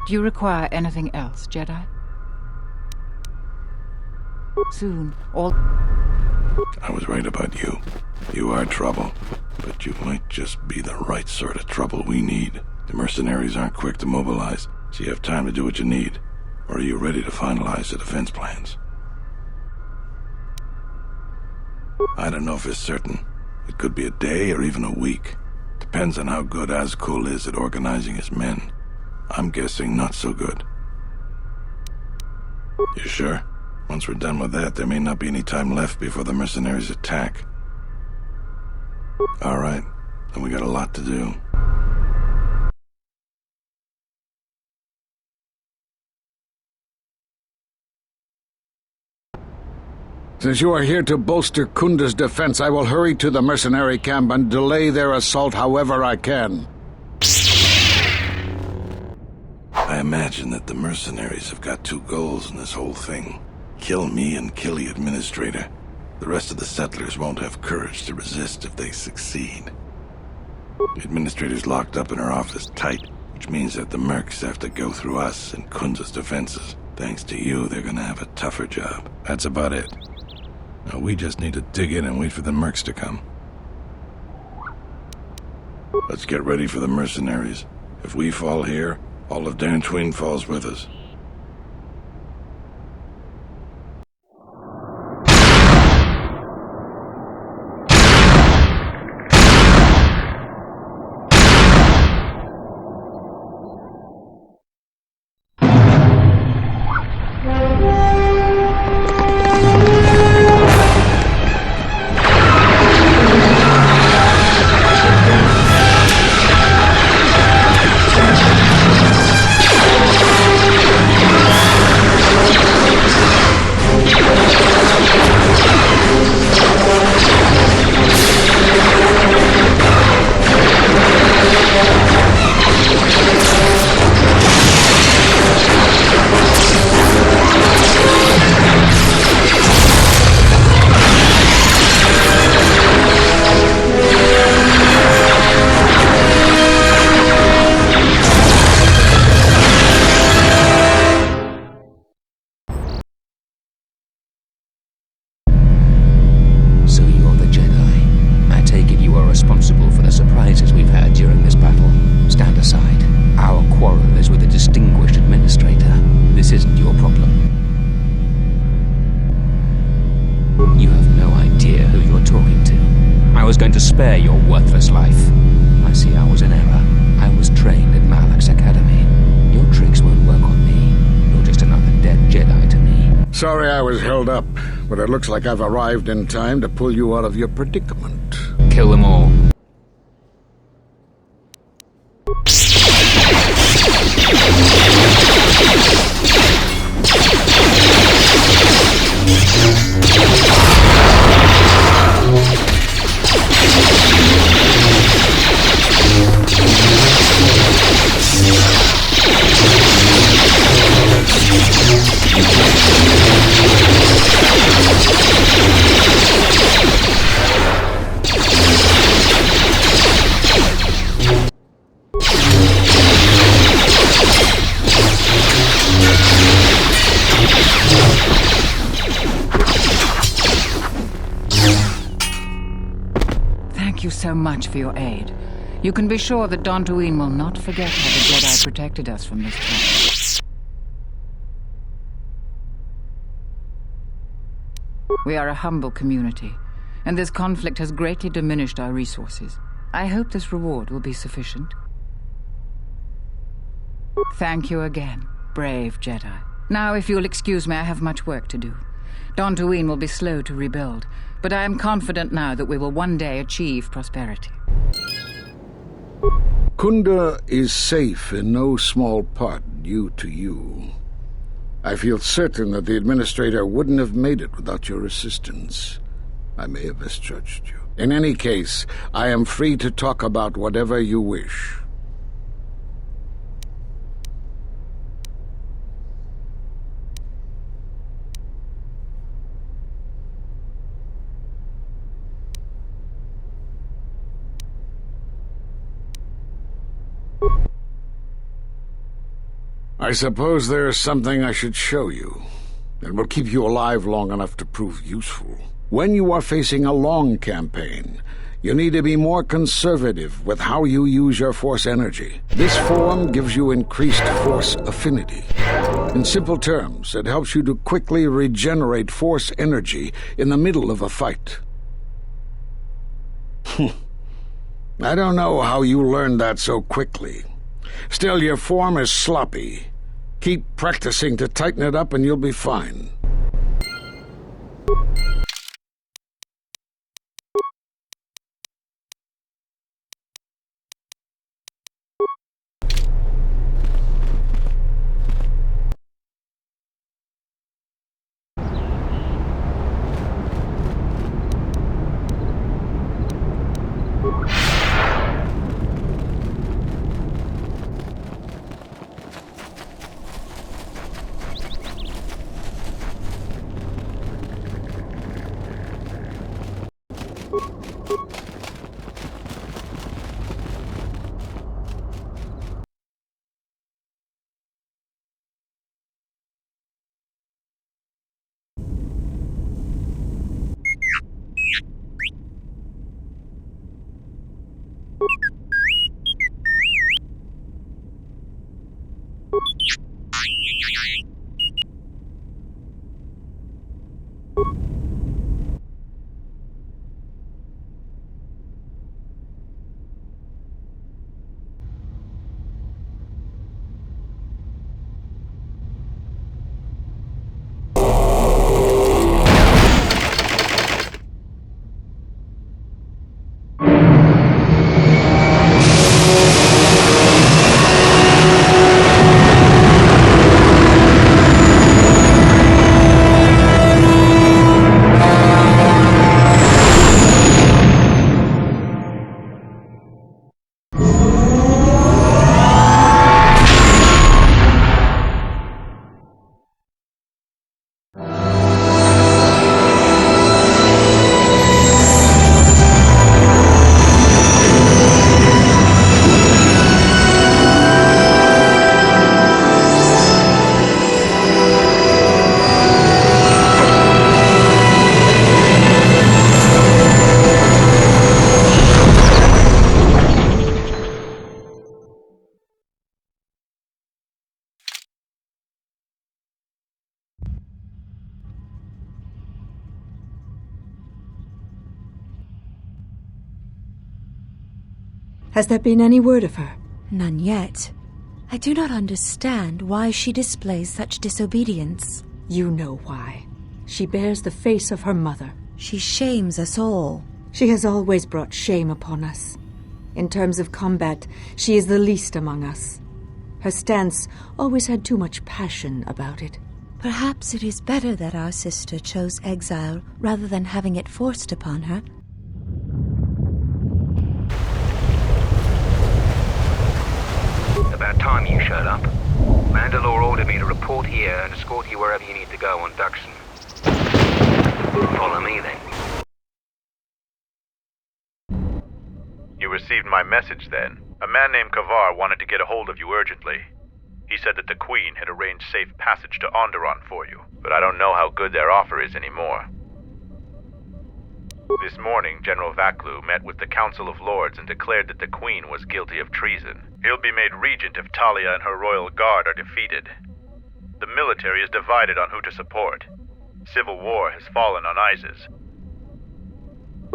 Do you require anything else, Jedi? Soon, all... I was right about you. You are trouble. But you might just be the right sort of trouble we need. The mercenaries aren't quick to mobilize, so you have time to do what you need. Or are you ready to finalize the defense plans? I don't know if it's certain. It could be a day or even a week. Depends on how good Azkul is at organizing his men. I'm guessing not so good. You sure? Once we're done with that, there may not be any time left before the mercenaries attack. All right, then we got a lot to do. Since you are here to bolster Kunda's defense, I will hurry to the mercenary camp and delay their assault however I can. I imagine that the mercenaries have got two goals in this whole thing. Kill me and kill the Administrator. The rest of the settlers won't have courage to resist if they succeed. The Administrator's locked up in her office tight, which means that the mercs have to go through us and Kunda's defenses. Thanks to you, they're gonna have a tougher job. That's about it. Now we just need to dig in and wait for the mercs to come. Let's get ready for the mercenaries. If we fall here, all of Dantooine falls with us. Spare your worthless life. I see I was in error. I was trained at Malak's Academy. Your tricks won't work on me. You're just another dead Jedi to me. Sorry I was held up, but it looks like I've arrived in time to pull you out of your predicament. Kill them all. Thank you so much for your aid. You can be sure that Dantooine will not forget how the Jedi protected us from this threat. We are a humble community, and this conflict has greatly diminished our resources. I hope this reward will be sufficient. Thank you again, brave Jedi. Now, if you'll excuse me, I have much work to do. Dantooine will be slow to rebuild, but I am confident now that we will one day achieve prosperity. Kunda is safe in no small part due to you. I feel certain that the Administrator wouldn't have made it without your assistance. I may have misjudged you. In any case, I am free to talk about whatever you wish. I suppose there's something I should show you. It will keep you alive long enough to prove useful. When you are facing a long campaign, you need to be more conservative with how you use your force energy. This form gives you increased force affinity. In simple terms, it helps you to quickly regenerate force energy in the middle of a fight. I don't know how you learned that so quickly. Still, your form is sloppy. Keep practicing to tighten it up and you'll be fine. Has there been any word of her? None yet. I do not understand why she displays such disobedience. You know why. She bears the face of her mother. She shames us all. She has always brought shame upon us. In terms of combat, she is the least among us. Her stance always had too much passion about it. Perhaps it is better that our sister chose exile rather than having it forced upon her. About time you showed up. Mandalore ordered me to report here and escort you wherever you need to go on Duxon. Follow me then. You received my message then. A man named Kavar wanted to get a hold of you urgently. He said that the Queen had arranged safe passage to Onderon for you, but I don't know how good their offer is anymore. This morning, General Vaklu met with the Council of Lords and declared that the Queen was guilty of treason. He'll be made regent if Talia and her royal guard are defeated. The military is divided on who to support. Civil war has fallen on Isis.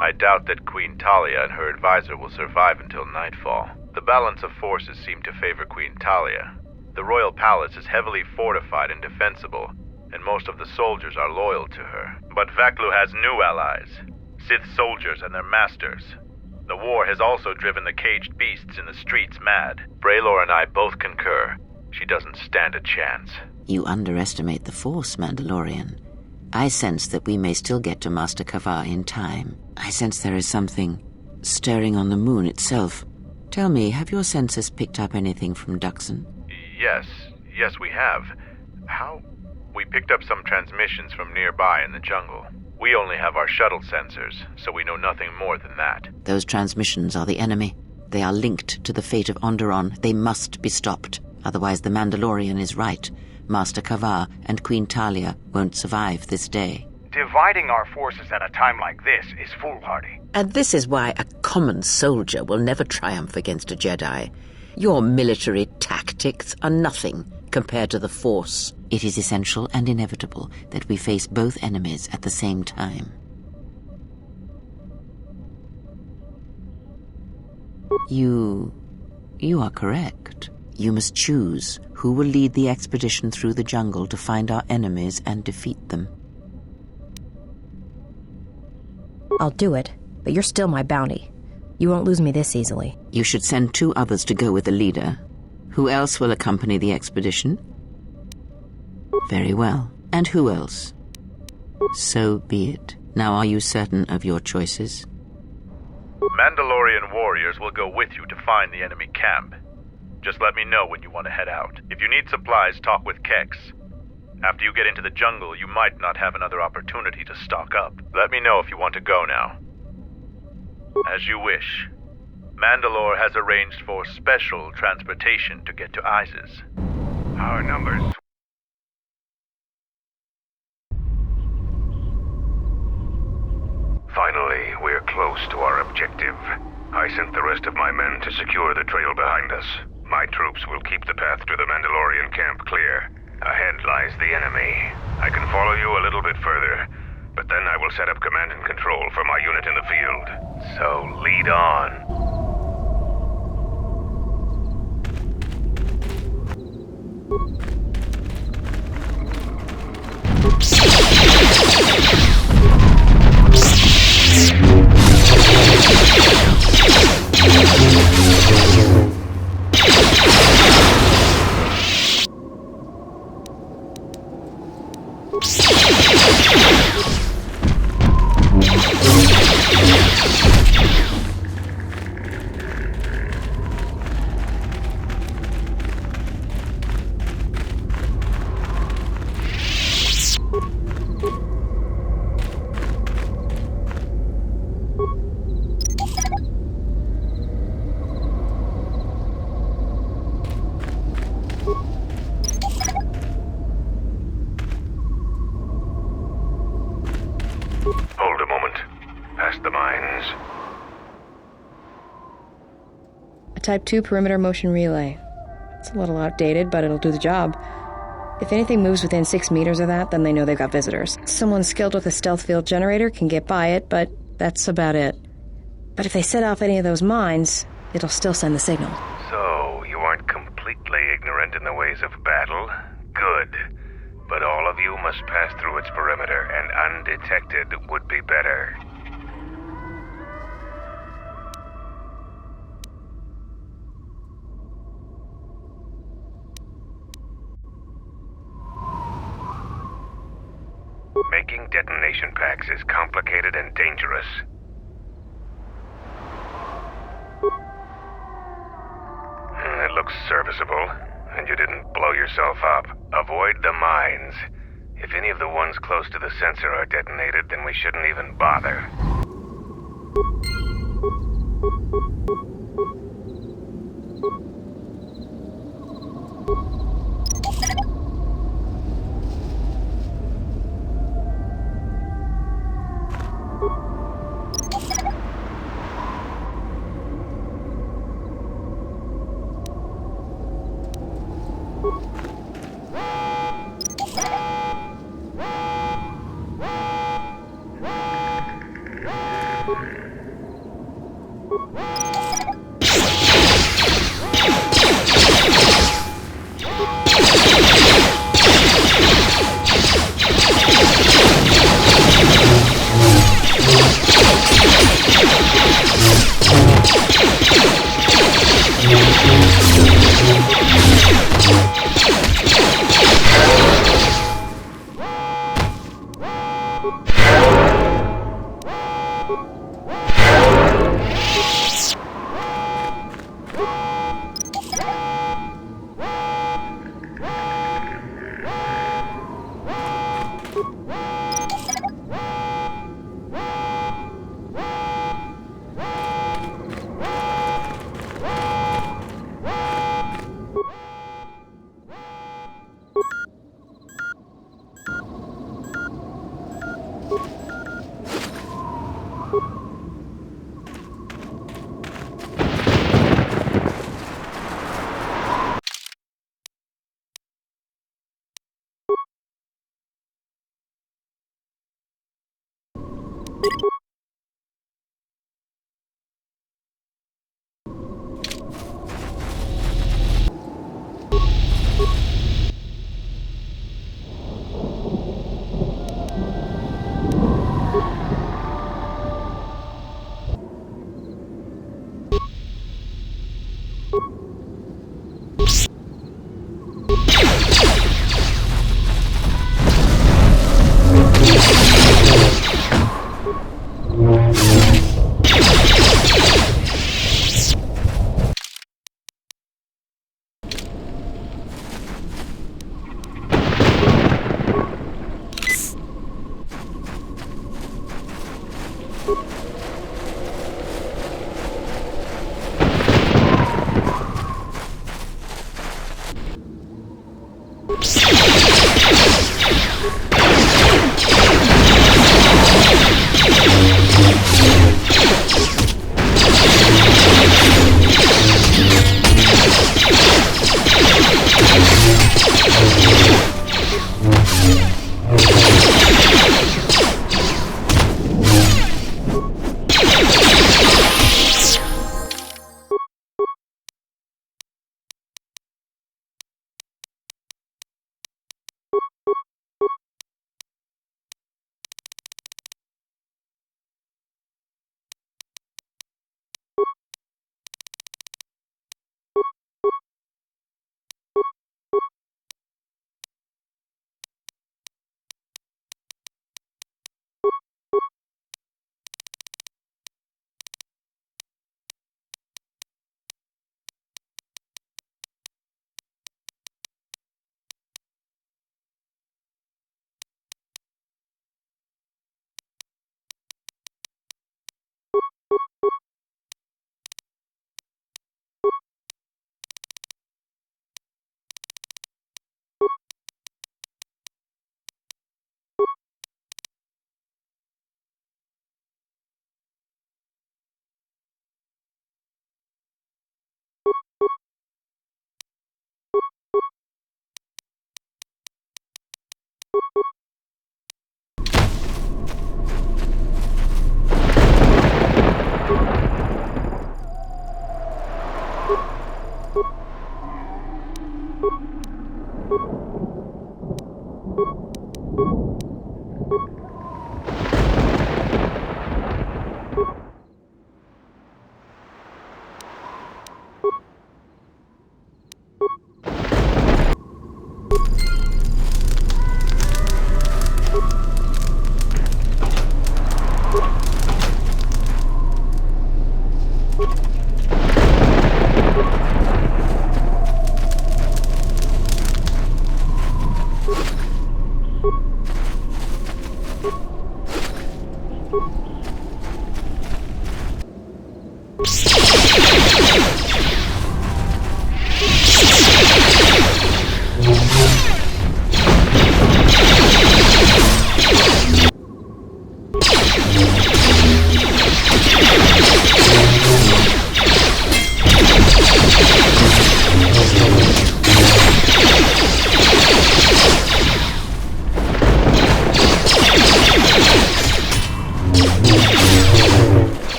I doubt that Queen Talia and her advisor will survive until nightfall. The balance of forces seem to favor Queen Talia. The royal palace is heavily fortified and defensible, and most of the soldiers are loyal to her. But Vaklu has new allies, Sith soldiers and their masters. The war has also driven the caged beasts in the streets mad. Braylor and I both concur. She doesn't stand a chance. You underestimate the Force, Mandalorian. I sense that we may still get to Master Kavar in time. I sense there is something stirring on the moon itself. Tell me, have your senses picked up anything from Duxon? Yes, we have. How? We picked up some transmissions from nearby in the jungle. We only have our shuttle sensors, so we know nothing more than that. Those transmissions are the enemy. They are linked to the fate of Onderon. They must be stopped. Otherwise the Mandalorian is right. Master Kavar and Queen Talia won't survive this day. Dividing our forces at a time like this is foolhardy. And this is why a common soldier will never triumph against a Jedi. Your military tactics are nothing compared to the Force. It is essential and inevitable that we face both enemies at the same time. You are correct. You must choose who will lead the expedition through the jungle to find our enemies and defeat them. I'll do it, but you're still my bounty. You won't lose me this easily. You should send 2 others to go with the leader. Who else will accompany the expedition? Very well. And who else? So be it. Now are you certain of your choices? Mandalorian warriors will go with you to find the enemy camp. Just let me know when you want to head out. If you need supplies, talk with Kex. After you get into the jungle, you might not have another opportunity to stock up. Let me know if you want to go now. As you wish. Mandalore has arranged for special transportation to get to Isis. Our numbers. Finally, we're close to our objective. I sent the rest of my men to secure the trail behind us. My troops will keep the path to the Mandalorian camp clear. Ahead lies the enemy. I can follow you a little bit further, but then I will set up command and control for my unit in the field. So lead on. Type 2 perimeter motion relay. It's a little outdated, but it'll do the job. If anything moves within 6 meters of that, then they know they've got visitors. Someone skilled with a stealth field generator can get by it, but that's about it. But if they set off any of those mines, it'll still send the signal. So, you aren't completely ignorant in the ways of battle? Good. But all of you must pass through its perimeter, and undetected would be better. Making detonation packs is complicated and dangerous. It looks serviceable, and you didn't blow yourself up. Avoid the mines. If any of the ones close to the sensor are detonated, then we shouldn't even bother.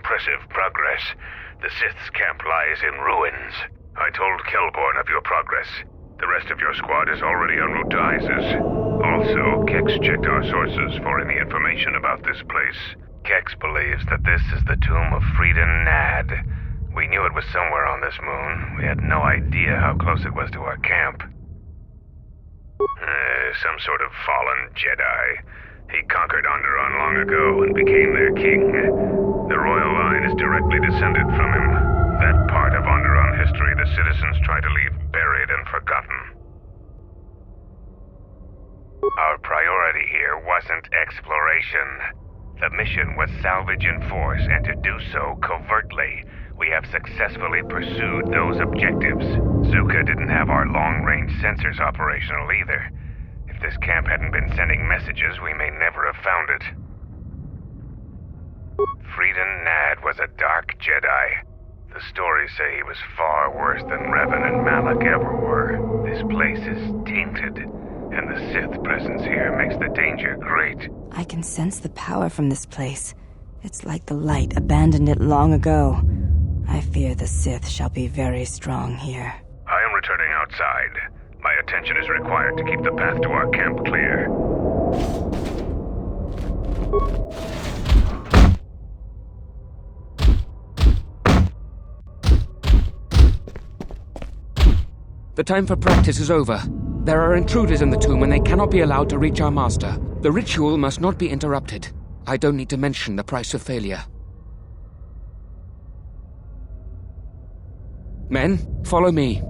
Impressive progress. The Sith's camp lies in ruins. I told Kelborn of your progress. The rest of your squad is already en route to Isis. Also, Kex checked our sources for any information about this place. Kex believes that this is the tomb of Freeden Nad. We knew it was somewhere on this moon. We had no idea how close it was to our camp. Some sort of fallen Jedi. He conquered Onderon long ago and became their king. The royal line is directly descended from him. That part of Onderon history the citizens try to leave buried and forgotten. Our priority here wasn't exploration. The mission was salvage in force, and to do so covertly. We have successfully pursued those objectives. Zuka didn't have our long-range sensors operational either. If this camp hadn't been sending messages, we may never have found it. Freeden Nad was a dark Jedi. The stories say he was far worse than Revan and Malak ever were. This place is tainted, and the Sith presence here makes the danger great. I can sense the power from this place. It's like the light abandoned it long ago. I fear the Sith shall be very strong here. I am returning outside. My attention is required to keep the path to our camp clear. The time for practice is over. There are intruders in the tomb and they cannot be allowed to reach our master. The ritual must not be interrupted. I don't need to mention the price of failure. Men, follow me.